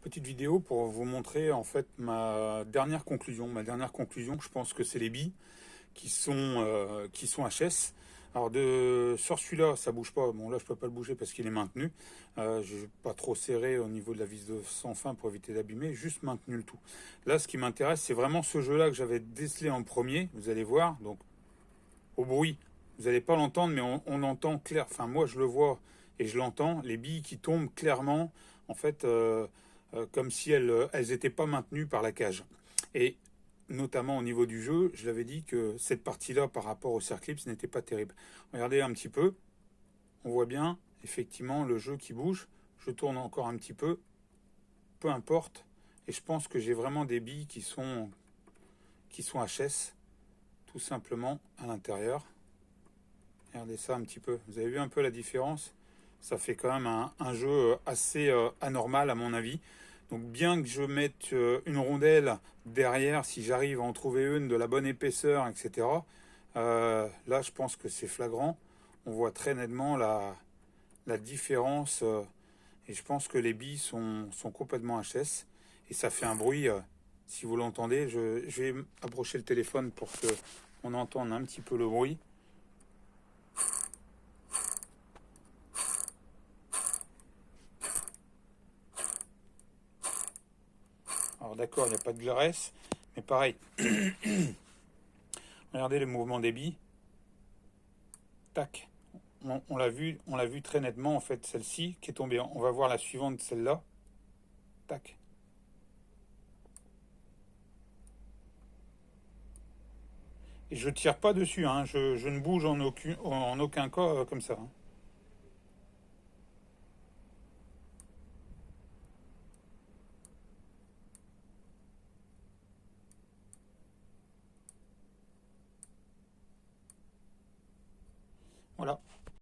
Petite vidéo pour vous montrer en fait ma dernière conclusion. Ma dernière conclusion, je pense que c'est les billes qui sont HS. Alors sur celui-là, ça bouge pas. Bon là, je peux pas le bouger parce qu'il est maintenu. Je vais pas trop serré au niveau de la vis de sans fin pour éviter d'abîmer. Juste maintenu le tout. Là, ce qui m'intéresse, c'est vraiment ce jeu-là que j'avais décelé en premier. Vous allez voir. Donc au bruit, vous n'allez pas l'entendre, mais on entend clair. Enfin, moi, je le vois et je l'entends. Les billes qui tombent clairement, en fait, comme si elles n'étaient pas maintenues par la cage. Et notamment au niveau du jeu, je l'avais dit que cette partie-là, par rapport au Circlips, n'était pas terrible. Regardez un petit peu, on voit bien effectivement le jeu qui bouge. Je tourne encore un petit peu importe. Et je pense que j'ai vraiment des billes qui sont HS, tout simplement à l'intérieur. Regardez ça un petit peu. Vous avez vu un peu la différence? Ça fait quand même un jeu assez anormal à mon avis. Donc bien que je mette une rondelle derrière, si j'arrive à en trouver une de la bonne épaisseur, etc. Là, je pense que c'est flagrant. On voit très nettement la différence. Et je pense que les billes sont complètement HS. Et ça fait un bruit, si vous l'entendez. Je vais approcher le téléphone pour que on entende un petit peu le bruit. Alors d'accord, il n'y a pas de graisse, mais pareil. Regardez le mouvement des billes. Tac. On l'a vu très nettement en fait, celle-ci qui est tombée. On va voir la suivante, celle-là. Tac. Et je tire pas dessus, hein. Je ne bouge en aucun cas comme ça, hein. Voilà.